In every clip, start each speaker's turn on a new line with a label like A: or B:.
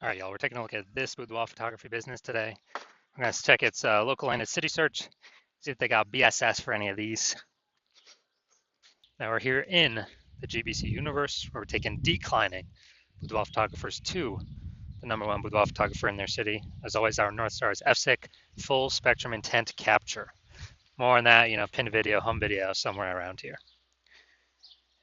A: All right, y'all, we're taking a look at this boudoir photography business today. I'm going to check its local and its city search, see if they got BSS for any of these. Now we're here in the GBC universe where we're taking declining boudoir photographers to the #1 boudoir photographer in their city. As always, our North Star is FSIC, full spectrum intent capture. More on that, pinned video, home video, somewhere around here.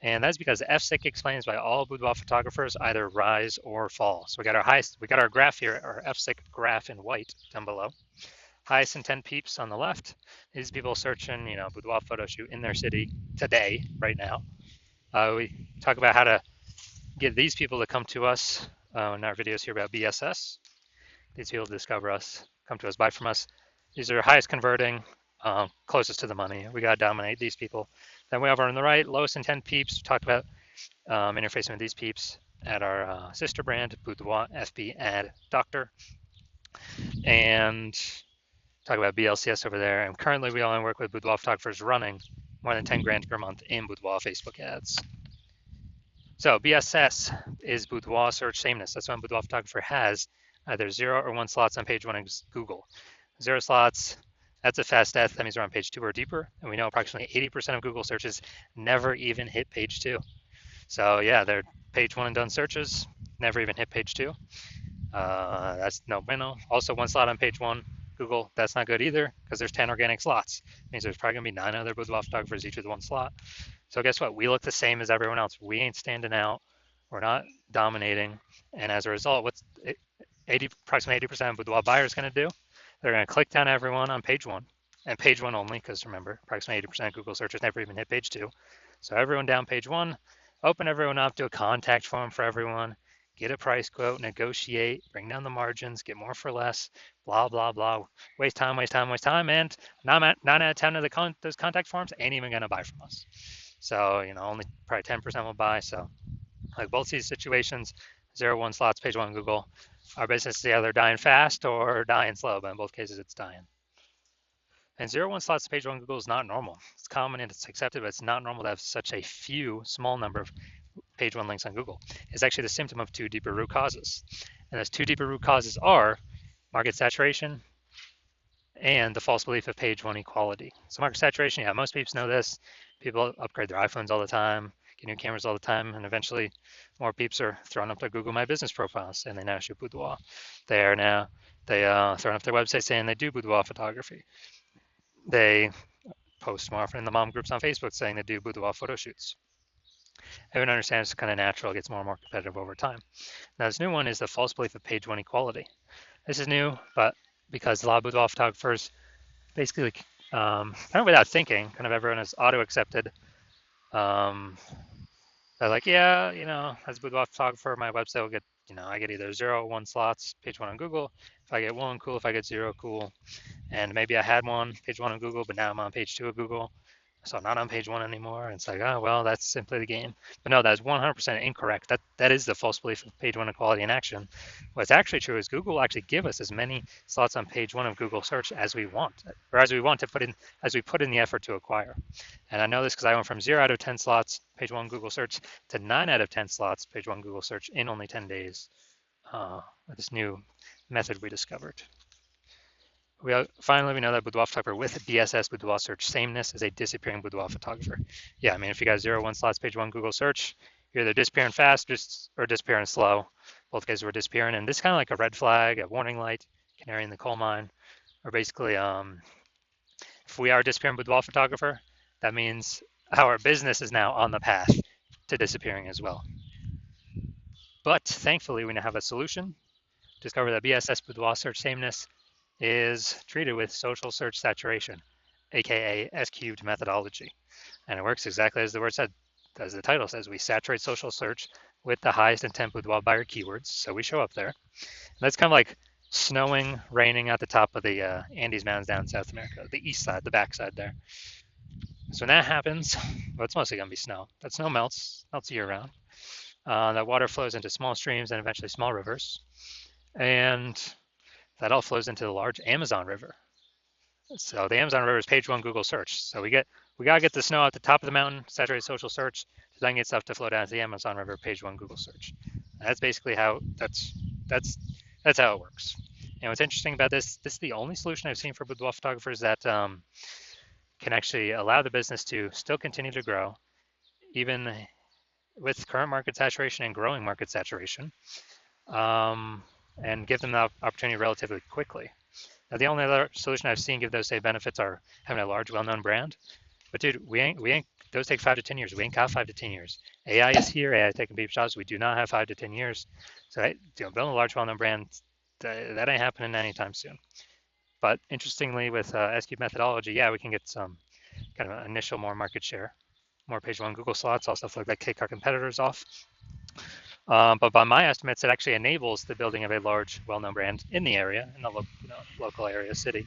A: And that's because FSIC explains why all boudoir photographers either rise or fall. So we got our graph here, our FSIC graph in white down below. Highest intent peeps on the left. These people searching, boudoir photo shoot in their city today, right now. We talk about how to get these people to come to us in our videos here about BSS. These people discover us, come to us, buy from us. These are highest converting, closest to the money. We got to dominate these people. Then we have on the right, lowest intent peeps. We talked about interfacing with these peeps at our sister brand, Boudoir FB Ad Doctor. And talk about BLCS over there. And currently we only work with boudoir photographers running more than 10 grand per month in boudoir Facebook ads. So BSS is boudoir search sameness. That's when boudoir photographer has either 0 or 1 slots on page 1 of Google. 0 slots, that's a fast death. That means they're on page 2 or deeper. And we know approximately 80% of Google searches never even hit page 2. So yeah, they're page 1 and done searches, never even hit page 2. That's no bueno. Also 1 slot on page 1, Google, that's not good either because there's 10 organic slots. It means there's probably gonna be 9 other boudoir photographers, each with 1 slot. So guess what? We look the same as everyone else. We ain't standing out. We're not dominating. And as a result, what's approximately 80% of boudoir buyers going to do? They're going to click down everyone on page 1, and page 1 only, because remember, approximately 80% of Google searches never even hit page 2. So everyone down page 1, open everyone up, do a contact form for everyone, get a price quote, negotiate, bring down the margins, get more for less, blah, blah, blah. Waste time, and 9 out of 10 of those contact forms ain't even going to buy from us. So, only probably 10% will buy. So, like both these situations, 0-1 slots, page 1 Google, our business is either dying fast or dying slow, but in both cases, it's dying. And 0-1 slots, page 1 Google is not normal. It's common and it's accepted, but it's not normal to have such a small number of page 1 links on Google. It's actually the symptom of 2 deeper root causes. And those 2 deeper root causes are market saturation and the false belief of page 1 equality. So market saturation, yeah, most people know this. People upgrade their iPhones all the time, get new cameras all the time, and eventually more peeps are throwing up their Google My Business profiles and they now shoot boudoir. They throwing up their website saying they do boudoir photography. They post more often in the mom groups on Facebook saying they do boudoir photo shoots. Everyone understands it's kind of natural, it gets more and more competitive over time. Now this new one is the false belief of page 1 equality. This is new, but because a lot of boudoir photographers basically kind of without thinking, kind of everyone is auto-accepted. They're like, yeah, as a boudoir photographer, my website will get, I get either 0 or 1 slots, page 1 on Google. If I get 1, cool. If I get 0, cool. And maybe I had 1, page 1 on Google, but now I'm on page 2 of Google. So I'm not on page 1 anymore. And it's like, oh, well, that's simply the game. But no, that's 100% incorrect. That is the false belief of page 1 equality in action. What's actually true is Google will actually give us as many slots on page 1 of Google search as we want, or as we want to put in, as we put in the effort to acquire. And I know this because I went from 0 out of 10 slots, page 1 Google search, to 9 out of 10 slots, page 1 Google search in only 10 days with this new method we discovered. Finally, we know that boudoir photographer with BSS, boudoir search sameness, is a disappearing boudoir photographer. Yeah, I mean, if you got 0-1 slots, page 1 Google search, you're either disappearing fast or disappearing slow. Both cases were disappearing. And this is kind of like a red flag, a warning light, canary in the coal mine. Or basically, if we are a disappearing boudoir photographer, that means our business is now on the path to disappearing as well. But thankfully, we now have a solution. Discover that BSS, boudoir search sameness, is treated with social search saturation, aka S-cubed methodology. And it works exactly as the word said, as the title says. We saturate social search with the highest intent boudoir buyer keywords, so we show up there. And that's kind of like snowing, raining at the top of the Andes Mountains down in South America, the east side, the backside there. So when that happens, well, it's mostly going to be snow. That snow melts year round. That water flows into small streams and eventually small rivers. And that all flows into the large Amazon River. So the Amazon River is page 1 Google search. So we gotta get the snow at the top of the mountain, saturate social search, to then get stuff to flow down to the Amazon River, page 1 Google search. That's basically how that's how it works. And what's interesting about this is the only solution I've seen for boudoir photographers that can actually allow the business to still continue to grow, even with current market saturation and growing market saturation, and give them the opportunity relatively quickly. Now, the only other solution I've seen give those same benefits are having a large, well-known brand. But dude, we ain't. Those take 5 to 10 years. We ain't got 5 to 10 years. AI is here. AI is taking people's jobs. We do not have 5 to 10 years. So, building a large, well-known brand, that ain't happening anytime soon. But interestingly, with SQ methodology, yeah, we can get some kind of initial more market share, more page one Google slots, all stuff like that, kick our competitors off. But by my estimates, it actually enables the building of a large, well-known brand in the area, in the local area, city,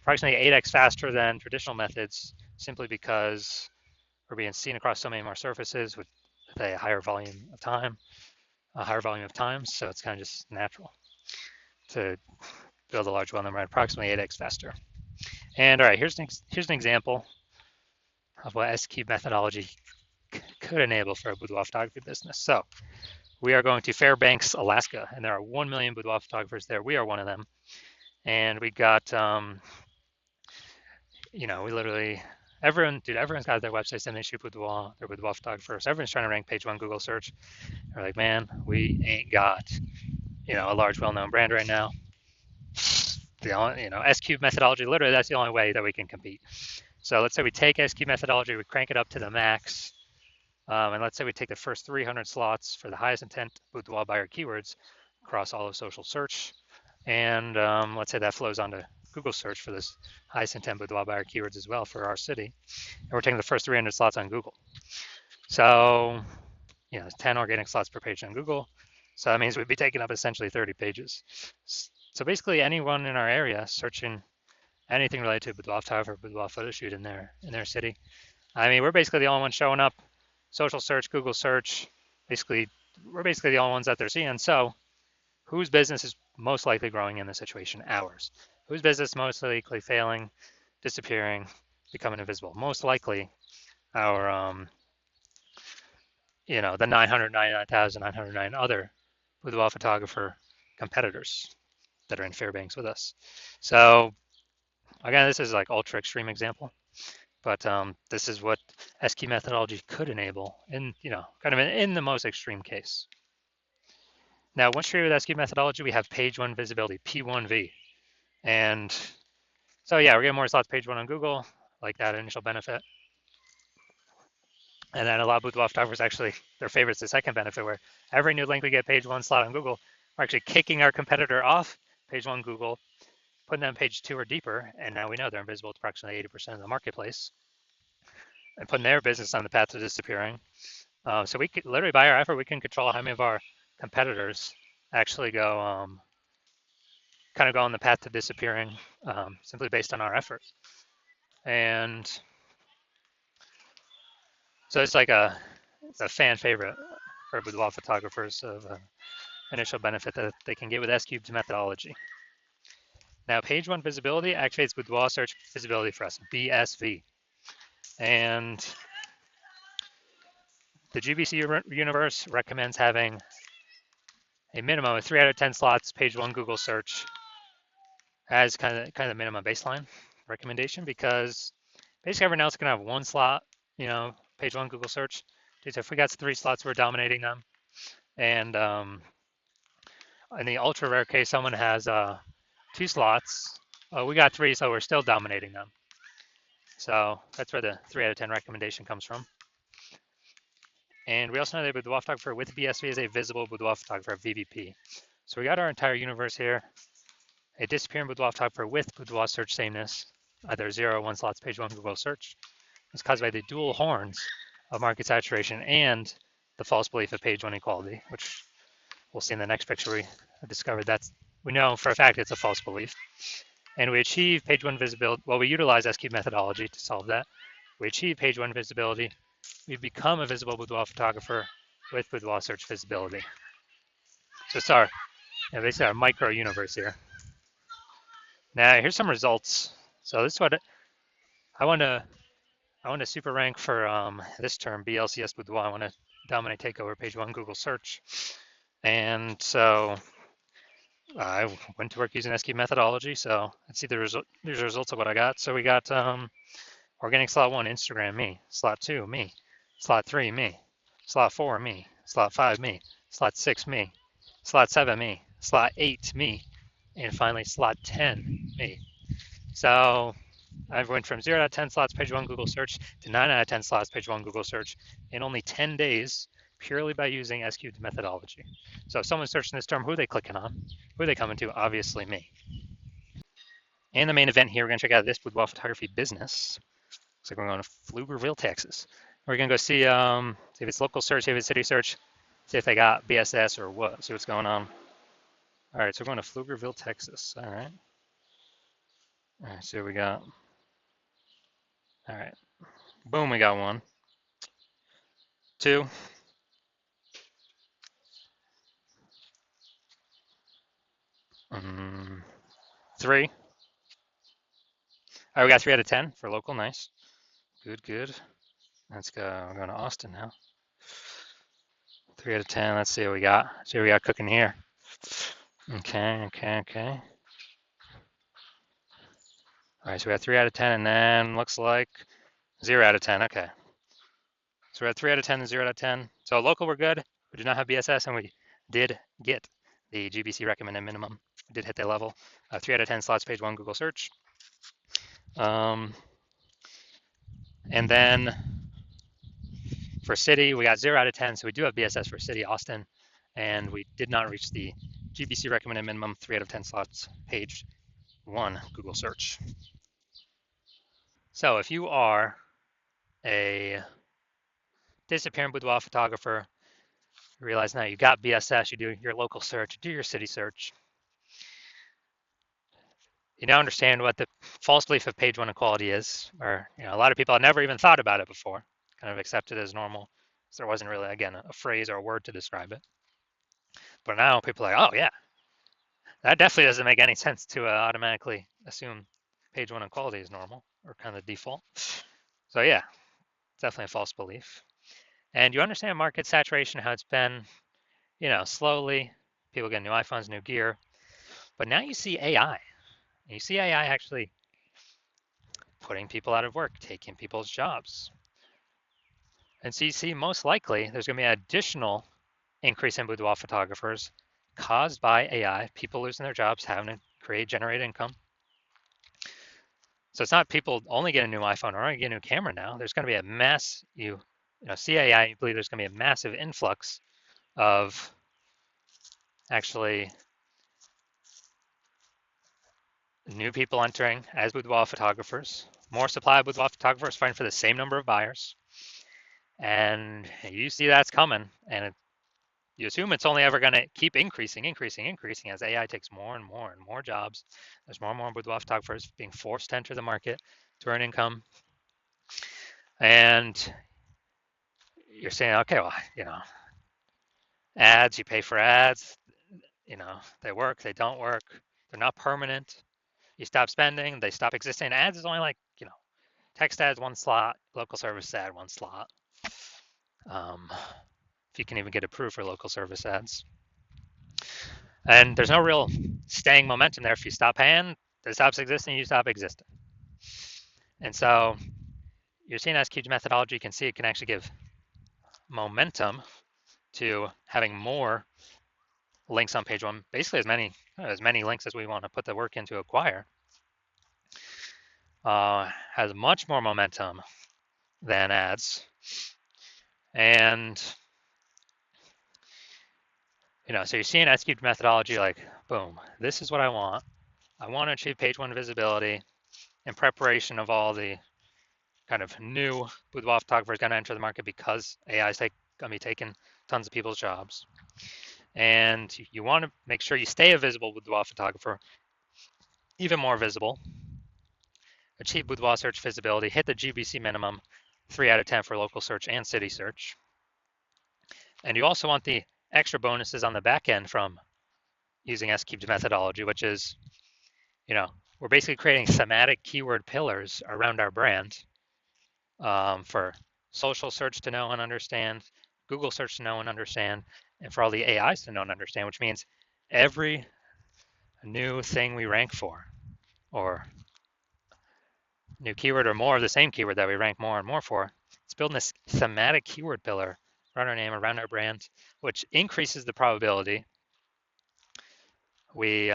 A: approximately 8x faster than traditional methods, simply because we're being seen across so many more surfaces with a higher volume of time, a higher volume of times. So it's kind of just natural to build a large, well-known brand, approximately 8x faster. And all right, here's an example of what SQ methodology could enable for a boudoir photography business. So we are going to Fairbanks, Alaska, and there are 1 million boudoir photographers there. We are one of them. And we got, we literally, everyone's got their websites and they shoot boudoir, they're boudoir photographers. Everyone's trying to rank page one Google search. They're like, man, we ain't got, a large, well-known brand right now. The only, SQ methodology, literally, that's the only way that we can compete. So let's say we take SQ methodology, we crank it up to the max, and let's say we take the first 300 slots for the highest intent boudoir buyer keywords across all of social search, and let's say that flows onto Google search for this highest intent boudoir buyer keywords as well for our city, and we're taking the first 300 slots on Google. So, 10 organic slots per page on Google. So that means we'd be taking up essentially 30 pages. So basically, anyone in our area searching anything related to boudoir photography or boudoir photo shoot in their city, I mean, we're basically the only ones showing up. Social search, Google search, we're basically the only ones that they're seeing. So whose business is most likely growing in this situation? Ours. Whose business most likely failing, disappearing, becoming invisible? Most likely our, the 999,909 other boudoir photographer competitors that are in Fairbanks with us. So again, this is like ultra extreme example, but this is what SQ methodology could enable in, kind of in the most extreme case. Now, once you're with SQ methodology, we have page one visibility, P1V. And so yeah, we're getting more slots page one on Google, like that initial benefit. And then a lot of boudoir photographers actually, their favorite is the second benefit, where every new link we get page one slot on Google, we're actually kicking our competitor off page one Google, putting them page two or deeper, and now we know they're invisible to approximately 80% of the marketplace, and putting their business on the path to disappearing. So we could literally, by our effort, we can control how many of our competitors actually go, kind of go on the path to disappearing, simply based on our effort. And so it's a fan favorite for boudoir photographers of initial benefit that they can get with S-Cube's methodology. Now, page one visibility activates boudoir search visibility for us, BSV. And the GBC universe recommends having a minimum of 3 out of 10 slots page one Google search as kind of the minimum baseline recommendation, because basically everyone else can have one slot, page one Google search. So if we got 3 slots, we're dominating them. And in the ultra rare case, someone has 2 slots. We got 3, so we're still dominating them. So that's where the 3 out of 10 recommendation comes from. And we also know that boudoir photographer with BSV is a visible boudoir photographer, VBP. So we got our entire universe here. A disappearing boudoir photographer with boudoir search sameness, either 0 or 1 slots page one Google search, is caused by the dual horns of market saturation and the false belief of page one equality, which we'll see in the next picture. We discovered we know for a fact it's a false belief. And we achieve page one visibility. Well, we utilize SQ methodology to solve that. We achieve page one visibility. We become a visible boudoir photographer with boudoir search visibility. So it's basically our micro universe here. Now here's some results. So this is what I want to super rank for this term, BLCS boudoir. I want to dominate, take over page one Google search. And so I went to work using SQ methodology. So let's see these are results of what I got. So we got organic slot 1, Instagram, me. Slot 2, me. Slot 3, me. Slot 4, me. Slot 5, me. Slot 6, me. Slot 7, me. Slot 8, me. And finally, slot 10, me. So I went from 0 out of 10 slots page 1 Google search to 9 out of 10 slots page 1 Google search in only 10 days, purely by using SQ methodology. So if someone's searching this term, who are they clicking on? Who are they coming to? Obviously me. And the main event here, we're going to check out this Boudoir photography business. Looks like we're going to Pflugerville, Texas. We're going to go see if it's local search, see if it's city search, see if they got BSS or what, see what's going on. All right, so we're going to Pflugerville, Texas. All right. All right, see what we got. All right. Boom, we got 1. 2. 3. All right, we got 3 out of 10 for local. Nice. Good, good. Let's go. We're going to Austin now. 3 out of 10. Let's see what we got. See what we got cooking here. Okay. All right, so we got 3 out of 10, and then looks like 0 out of 10. Okay. So we're at 3 out of 10 and 0 out of 10. So local, we're good. We did not have BSS, and we did get the GBC recommended minimum. We did hit that level. 3 out of 10 slots, page 1 Google search. And then for city, we got 0 out of 10. So we do have BSS for city, Austin, and we did not reach the GBC recommended minimum, 3 out of 10 slots, page 1 Google search. So if you are a disappearing boudoir photographer, you realize now you got BSS, you do your local search, you do your city search. You now understand what the false belief of page 1 equality is, or a lot of people had never even thought about it before, kind of accepted it as normal. So there wasn't really, again, a phrase or a word to describe it. But now people are like, oh yeah, that definitely doesn't make any sense to automatically assume page 1 equality is normal or kind of default. So yeah, it's definitely a false belief. And you understand market saturation, how it's been, slowly, people get new iPhones, new gear. But now you see AI. And you see AI actually putting people out of work, taking people's jobs. And so you see most likely there's going to be an additional increase in boudoir photographers caused by AI, people losing their jobs, having to generate income. So it's not people only get a new iPhone or only get a new camera now. There's going to be a mass, see AI, you believe there's going to be a massive influx of actually new people entering as boudoir photographers, more supply of boudoir photographers fighting for the same number of buyers. And you see that's coming, and you assume it's only ever going to keep increasing as AI takes more and more jobs. There's more and more boudoir photographers being forced to enter the market to earn income. And you're saying, okay, well, ads, you pay for ads, they work, they don't work, they're not permanent. You stop spending, they stop existing. Ads is only like, text ads 1 slot, local service ad 1 slot. If you can even get approved for local service ads. And there's no real staying momentum there. If you stop paying, it stops existing, you stop existing. And so you're seeing SQ methodology, you can see it can actually give momentum to having more links on page 1, basically as many links as we want to put the work in to acquire. Has much more momentum than ads. And so you're seeing SQ methodology like, boom, this is what I want. I want to achieve page 1 visibility in preparation of all the kind of new boudoir photographers going to enter the market because AI is going to be taking tons of people's jobs. And you want to make sure you stay a visible boudoir photographer, even more visible, achieve boudoir search visibility, hit the GBC minimum, 3 out of 10 for local search and city search. And you also want the extra bonuses on the back end from using SQ methodology, which is, we're basically creating thematic keyword pillars around our brand for social search to know and understand, Google search to know and understand, and for all the AIs to know and understand, which means every new thing we rank for, or new keyword or more of the same keyword that we rank more and more for, it's building this thematic keyword pillar around our name, around our brand, which increases the probability we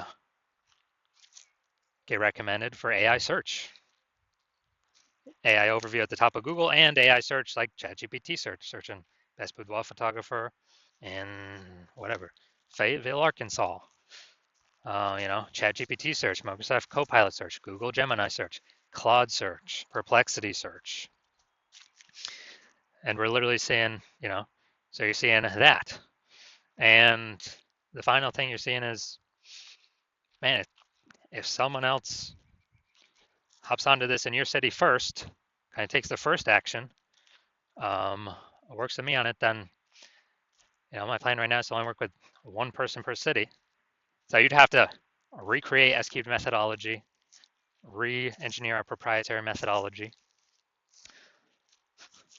A: get recommended for AI search. AI overview at the top of Google and AI search like ChatGPT search, searching best boudoir photographer in whatever, Fayetteville, Arkansas. ChatGPT search, Microsoft Copilot search, Google Gemini search, Claude search, Perplexity search. And we're literally seeing, so you're seeing that. And the final thing you're seeing is, man, if someone else hops onto this in your city first, kind of takes the first action, works with me on it, then, my plan right now is to only work with one person per city. So you'd have to recreate S-cubed methodology, re-engineer our proprietary methodology.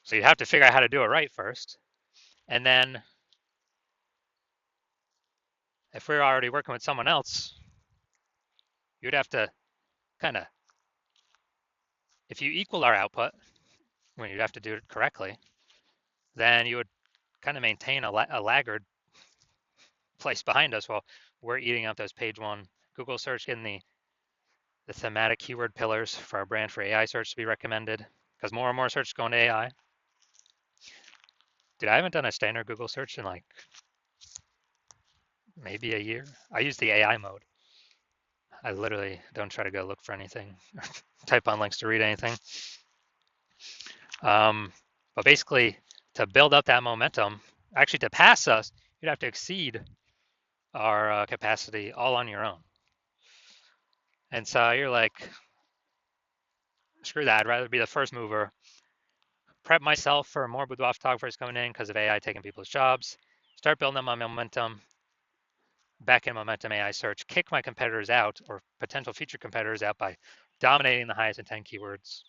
A: So you'd have to figure out how to do it right first. And then if we're already working with someone else, you'd have to kind of, if you equal our output, when you'd have to do it correctly, then you would kind of maintain a laggard place behind us while we're eating up those page one Google search, getting the thematic keyword pillars for our brand for AI search to be recommended, because more and more search is going to AI. Dude, I haven't done a standard Google search in like maybe a year. I use the AI mode. I literally don't try to go look for anything, type on links to read anything. But basically, to build up that momentum, actually to pass us, you'd have to exceed our capacity all on your own. And so you're like, screw that, I'd rather be the first mover, prep myself for more boudoir photographers coming in because of AI taking people's jobs, start building up my momentum, back in momentum AI search, kick my competitors out or potential future competitors out by dominating the highest intent keywords.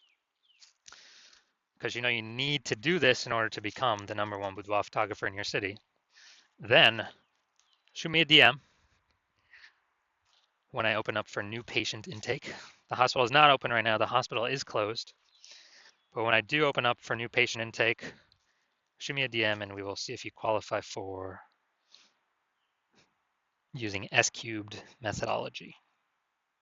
A: Because you need to do this in order to become the #1 boudoir photographer in your city. Then shoot me a DM when I open up for new patient intake. The hospital is not open right now. The hospital is closed. But when I do open up for new patient intake, shoot me a DM and we will see if you qualify for using S-cubed methodology.